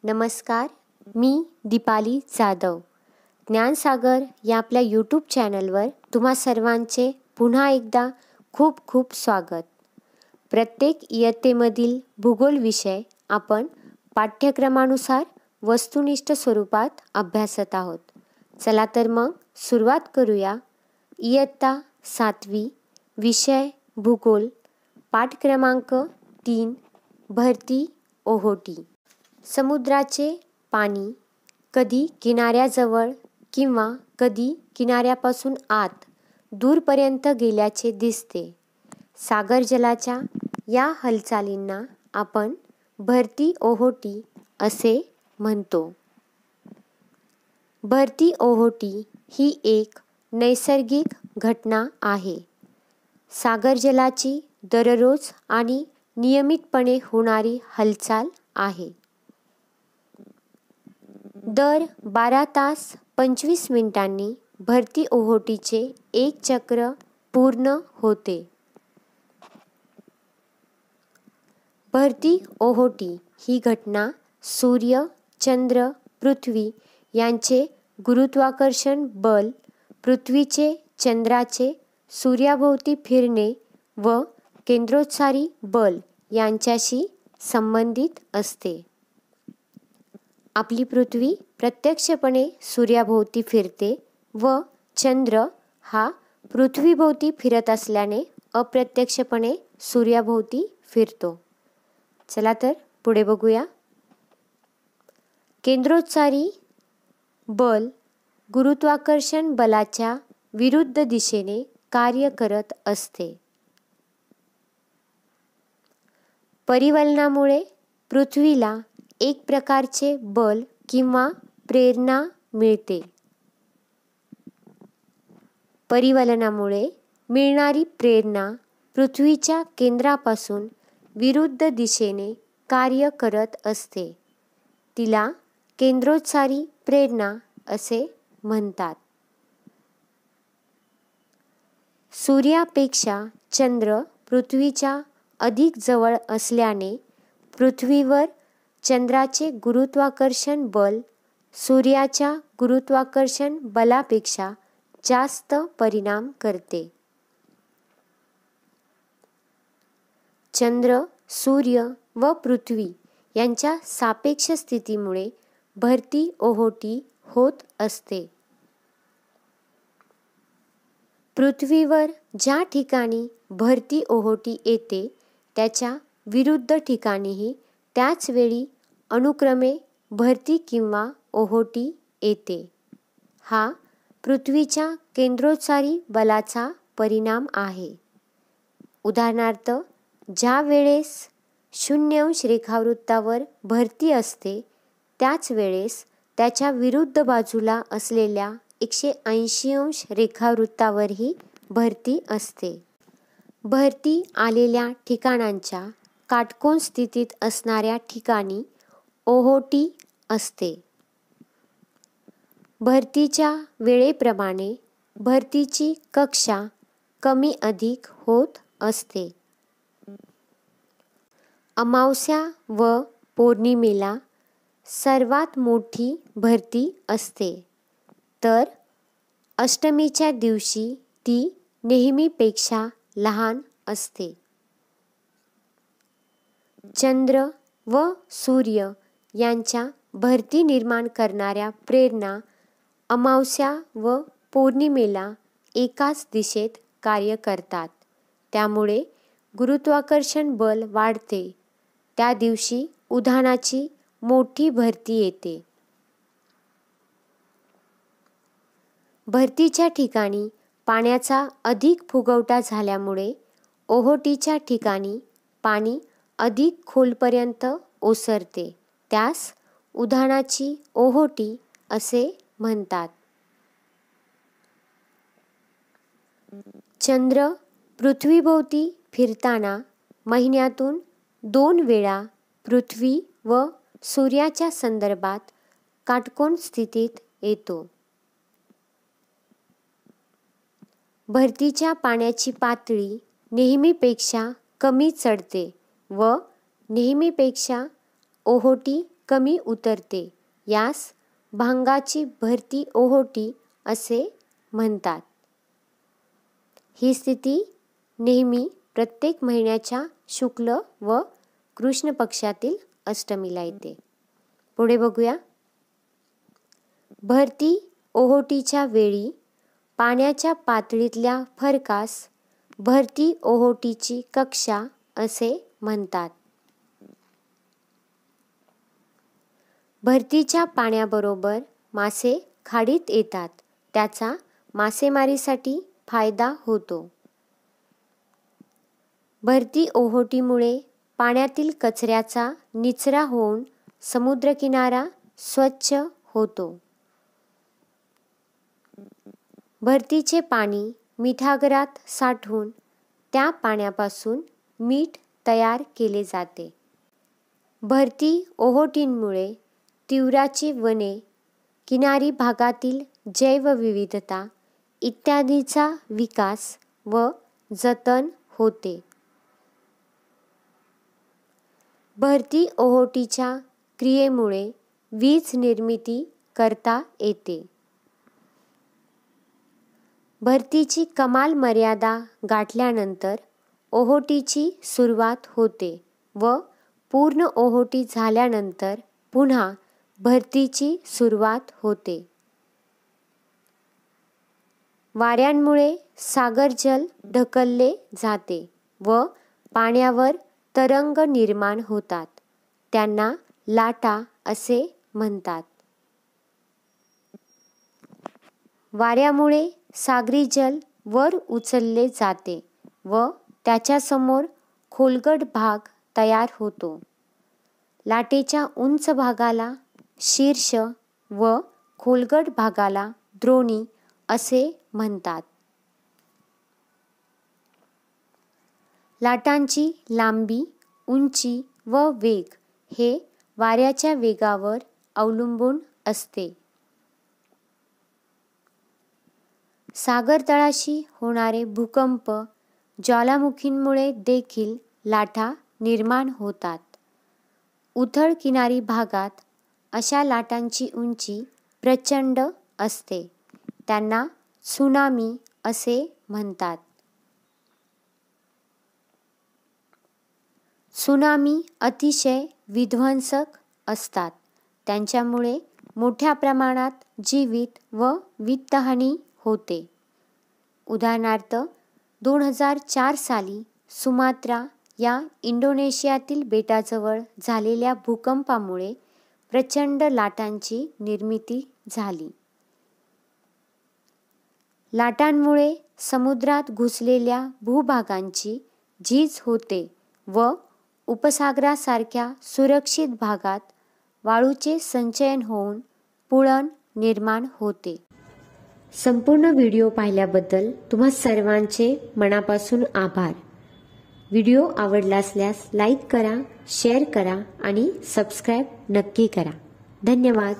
नमस्कार, मी दीपाली जाधव. ज्ञानसागर या आपल्या यूट्यूब चॅनलवर तुम्हा सर्वांचे पुन्हा एकदा खूप खूप स्वागत. प्रत्येक इयत्तेमधील भूगोल विषय आपण पाठ्यक्रमानुसार वस्तुनिष्ठ स्वरूपात अभ्यासत आहोत. चला तर मग सुरुवात करूया. इयत्ता 7वी, विषय भूगोल, पाठ क्रमांक 3, भरती ओहोटी. समुद्राचे पाणी कधी किनाऱ्याजवळ किंवा कधी किनाऱ्यापासून आत दूरपर्यंत गेल्याचे दिसते. सागर जलाच्या या हालचालींना आपण भरती ओहोटी असे म्हणतो. भरती ओहोटी ही एक नैसर्गिक घटना आहे. सागर जलाची दररोज आणि नियमितपणे होणारी हालचाल आहे. दर 12 तास 25 मिनिटांनी भरती ओहोटीचे एक चक्र पूर्ण होते. भरती ओहोटी ही घटना सूर्य, चंद्र, पृथ्वी यांचे गुरुत्वाकर्षण बल, पृथ्वीचे चंद्राचे सूर्याभोवती फिरणे व केंद्रोत्सारी बल यांच्याशी संबंधित असते. आपली पृथ्वी प्रत्यक्षपणे सूर्याभोवती फिरते व चंद्र हा पृथ्वीभोवती फिरत असल्याने अप्रत्यक्षपणे सूर्याभोवती फिरतो. चला तर पुढे बघूया. केंद्रोत्सारी बल गुरुत्वाकर्षण बलाच्या विरुद्ध दिशेने कार्य करत असते. परिवलनामुळे पृथ्वीला एक प्रकारचे बल किंवा प्रेरणा मिळते. परिवलनामुळे मिळणारी प्रेरणा पृथ्वीच्या केंद्रापासून विरुद्ध दिशेने कार्य करत असते. तिला केंद्रोत्सारी प्रेरणा असे म्हणतात. सूर्यापेक्षा चंद्र पृथ्वीच्या अधिक जवळ असल्याने पृथ्वीवर चंद्राचे गुरुत्वाकर्षण बल सूर्याच्या गुरुत्वाकर्षण बलापेक्षा जास्त परिणाम करते. चंद्र, सूर्य व पृथ्वी यांच्या सापेक्ष स्थितीमुळे भरती ओहोटी होत असते. पृथ्वीवर ज्या ठिकाणी भरती ओहोटी येते त्याच्या विरुद्ध ठिकाणीही त्याच वेळी अनुक्रमे भरती किंवा ओहोटी येते. हा पृथ्वीच्या केंद्रोत्सारी बलाचा परिणाम आहे. उदाहरणार्थ, ज्या वेळेस 0° रेखावृत्तावर भरती असते त्याच वेळेस त्याच्या विरुद्ध बाजूला असलेल्या 180° रेखावृत्तावरही भरती असते. भरती आलेल्या ठिकाणांच्या काटकोन स्थितीत असणाऱ्या ठिकाणी ओहोटी असते. भरतीच्या वेळेप्रमाणे भरतीची कक्षा कमी अधिक होत असते. अमावस्या व पौर्णिमेला सर्वात मोठी भरती असते, तर अष्टमीच्या दिवशी ती नेहमीपेक्षा लहान असते. चंद्र व सूर्य यांच्या भरती निर्माण करणाऱ्या प्रेरणा अमावस्या व पौर्णिमेला एकाच दिशेत कार्य करतात. त्यामुळे गुरुत्वाकर्षण बल वाढते. त्या दिवशी उधाणाची मोठी भरती येते. भरतीच्या ठिकाणी पाण्याचा अधिक फुगवटा झाल्यामुळे ओहोटीच्या ठिकाणी पाणी अधिक खोलपर्यंत ओसरते. त्यास उधाणाची ओहोटी असे म्हणतात. चंद्र पृथ्वीभोवती फिरताना महिन्यातून 2 वेळा पृथ्वी व सूर्याच्या संदर्भात काटकोन स्थितीत येतो. भरतीच्या पाण्याची पातळी नेहमीपेक्षा कमी चढते व नेहमीपेक्षा ओहोटी कमी उतरते. यास भांगाची भरती ओहोटी असे म्हणतात. ही स्थिती नेहमी प्रत्येक महिन्याच्या शुक्ल व कृष्ण पक्षातील अष्टमीला येते. पुढे बघूया. भरती ओहोटीच्या वेळी पाण्याच्या पातळीतल्या फरकास भरती ओहोटीची कक्षा असे म्हणतात. भरतीच्या पाण्याबरोबर मासे खाडीत येतात. त्याचा मासेमारीसाठी फायदा होतो. भरती ओहोटीमुळे पाण्यातील कचऱ्याचा निचरा होऊन समुद्रकिनारा स्वच्छ होतो. भरतीचे पाणी मिठागरात साठवून त्या पाण्यापासून मीठ तयार केले जाते. भरती ओहोटींमुळे तिवराची वने, किनारी भागातील जैवविविधता इत्यादीचा विकास व जतन होते. भरती ओहोटीच्या क्रियेमुळे वीज निर्मिती करता येते. भरतीची कमाल मर्यादा गाठल्यानंतर ओहोटीची सुरुवात होते व पूर्ण ओहोटी झाल्यानंतर पुन्हा भरतीची सुरुवात होते. वाऱ्यांमुळे सागरजल ढकलले जाते व पाण्यावर तरंग निर्माण होतात. त्यांना लाटा असे म्हणतात. वाऱ्यामुळे सागरी जल वर उचलले जाते व त्याच्यासमोर खोलगट भाग तयार होतो. लाटेच्या उंच भागाला शीर्ष व खोलगट भागाला द्रोणी असे म्हणतात. लाटांची लांबी, उंची व वेग हे वाऱ्याच्या वेगावर अवलंबून असते. सागरतळाशी होणारे भूकंप, ज्वालामुखींमुळे देखील लाटा निर्माण होतात. उथळ किनारी भागात अशा लाटांची उंची प्रचंड असते. त्यांना त्सुनामी असे म्हणतात. त्सुनामी अतिशय विध्वंसक असतात. त्यांच्यामुळे मोठ्या प्रमाणात जीवित व वित्तहानी होते. उदाहरणार्थ 2004 साली सुमात्रा या इंडोनेशियातील बेटाजवळ झालेल्या भूकंपामुळे प्रचंड लाटांची निर्मिती झाली. लाटांमुळे समुद्रात घुसलेल्या भूभागांची झीज होते व उपसागरासारख्या सुरक्षित भागात वाळूचे संचयन होऊन पुळण निर्माण होते. संपूर्ण व्हिडिओ पाहिल्याबद्दल तुम्हा सर्वांचे मनापासून आभार. व्हिडिओ आवडला असल्यास लाईक करा, शेअर करा आणि सबस्क्राईब नक्की करा. धन्यवाद.